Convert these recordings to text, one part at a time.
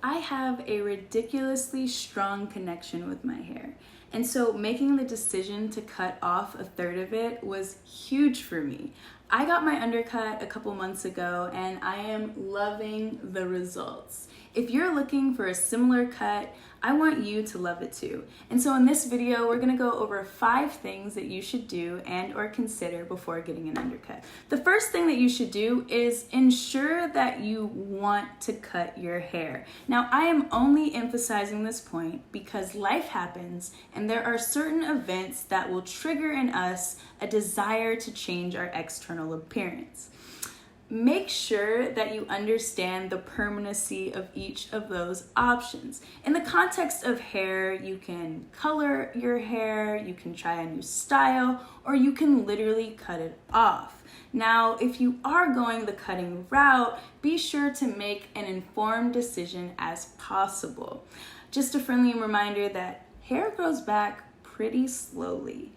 I have a ridiculously strong connection with my hair. And so making the decision to cut off a third of it was huge for me. I got my undercut a couple months ago and I am loving the results. If you're looking for a similar cut, I want you to love it too. And so in this video, we're gonna go over 5 things that you should do and or consider before getting an undercut. The first thing that you should do is ensure that you want to cut your hair. Now, I am only emphasizing this point because life happens and there are certain events that will trigger in us a desire to change our external appearance. Make sure that you understand the permanency of each of those options. In the context of hair, you can color your hair, you can try a new style, or you can literally cut it off. Now, if you are going the cutting route, be sure to make an informed decision as possible. Just a friendly reminder that hair grows back pretty slowly.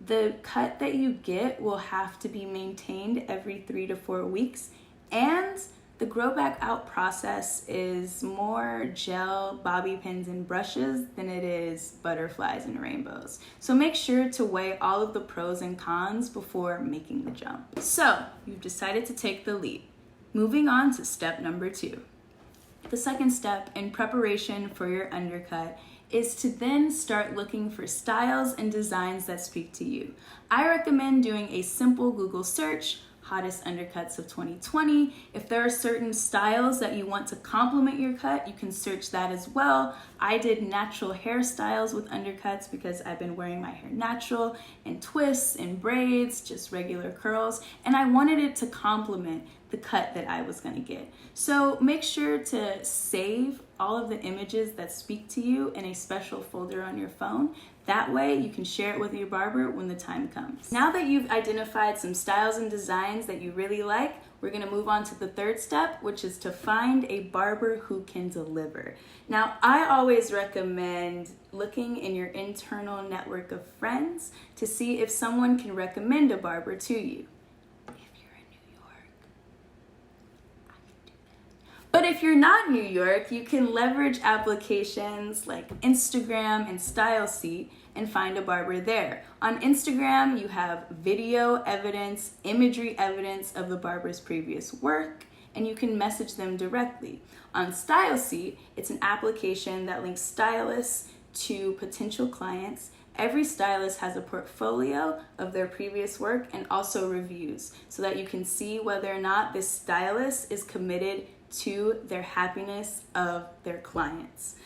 The cut that you get will have to be maintained every 3 to 4 weeks, and the grow back out process is more gel, bobby pins, and brushes than it is butterflies and rainbows. So make sure to weigh all of the pros and cons before making the jump. So you've decided to take the leap. Moving on to step number 2. The second step in preparation for your undercut is to then start looking for styles and designs that speak to you. I recommend doing a simple Google search, hottest undercuts of 2020. If there are certain styles that you want to complement your cut, you can search that as well. I did natural hairstyles with undercuts because I've been wearing my hair natural and twists and braids, just regular curls, and I wanted it to complement the cut that I was gonna get. So make sure to save all of the images that speak to you in a special folder on your phone. That way you can share it with your barber when the time comes. Now that you've identified some styles and designs that you really like, we're gonna move on to the third step, which is to find a barber who can deliver. Now, I always recommend looking in your internal network of friends to see if someone can recommend a barber to you. But if you're not New York, you can leverage applications like Instagram and StyleSeat and find a barber there. On Instagram, you have video evidence, imagery evidence of the barber's previous work, and you can message them directly. On StyleSeat, it's an application that links stylists to potential clients. Every stylist has a portfolio of their previous work and also reviews so that you can see whether or not this stylist is committed to their happiness of their clients.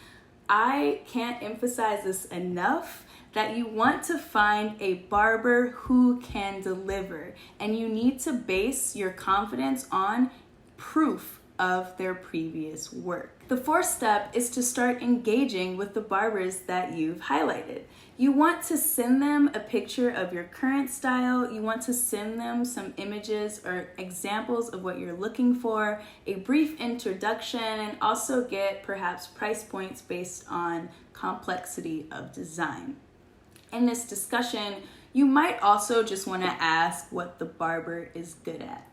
I can't emphasize this enough that you want to find a barber who can deliver, and you need to base your confidence on proof of their previous work. The fourth step is to start engaging with the barbers that you've highlighted. You want to send them a picture of your current style. You want to send them some images or examples of what you're looking for, a brief introduction, and also get perhaps price points based on complexity of design. In this discussion, you might also just want to ask what the barber is good at.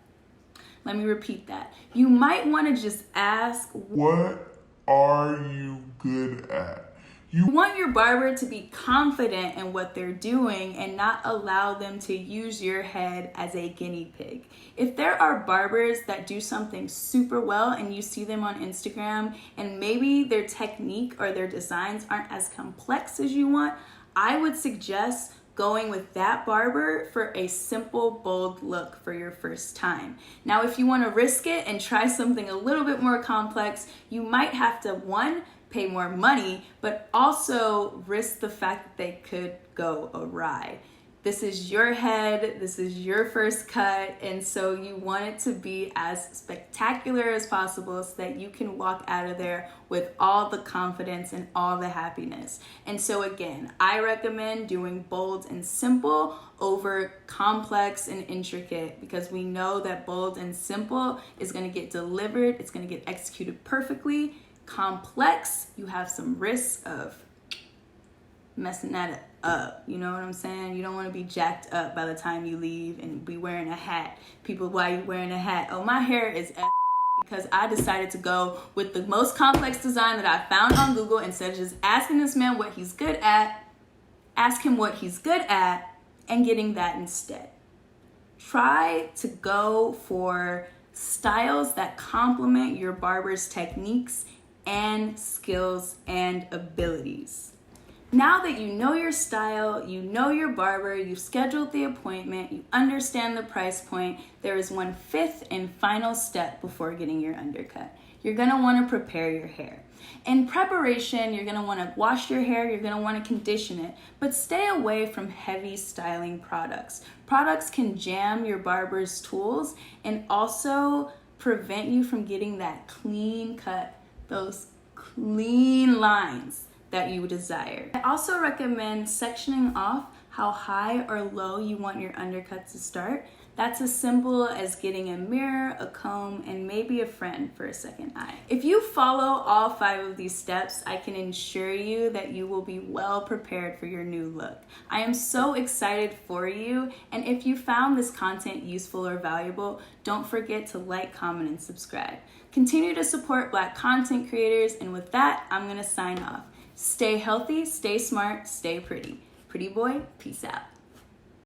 Let me repeat that. You might want to just ask, what are you good at? You want your barber to be confident in what they're doing and not allow them to use your head as a guinea pig. If there are barbers that do something super well and you see them on Instagram and maybe their technique or their designs aren't as complex as you want, I would suggest going with that barber for a simple, bold look for your first time. Now, if you want to risk it and try something a little bit more complex, you might have to, one, pay more money, but also risk the fact that they could go awry. This is your head, this is your first cut, and so you want it to be as spectacular as possible so that you can walk out of there with all the confidence and all the happiness. And so again, I recommend doing bold and simple over complex and intricate because we know that bold and simple is gonna get delivered, it's gonna get executed perfectly. Complex, you have some risks of messing that up. You know what I'm saying? You don't want to be jacked up by the time you leave and be wearing a hat. People, why are you wearing a hat? Oh, my hair is because I decided to go with the most complex design that I found on Google. Instead of just asking this man what he's good at, ask him what he's good at and getting that instead. Try to go for styles that complement your barber's techniques and skills and abilities. Now that you know your style, you know your barber, you've scheduled the appointment, you understand the price point, there is one fifth and final step before getting your undercut. You're gonna wanna prepare your hair. In preparation, you're gonna wanna wash your hair, you're gonna wanna condition it, but stay away from heavy styling products. Products can jam your barber's tools and also prevent you from getting that clean cut, those clean lines that you desire. I also recommend sectioning off how high or low you want your undercut to start. That's as simple as getting a mirror, a comb, and maybe a friend for a second eye. If you follow all 5 of these steps, I can assure you that you will be well prepared for your new look. I am so excited for you, and if you found this content useful or valuable, don't forget to like, comment, and subscribe. Continue to support Black content creators, and with that, I'm gonna sign off. Stay healthy, stay smart, stay pretty. Pretty boy, peace out.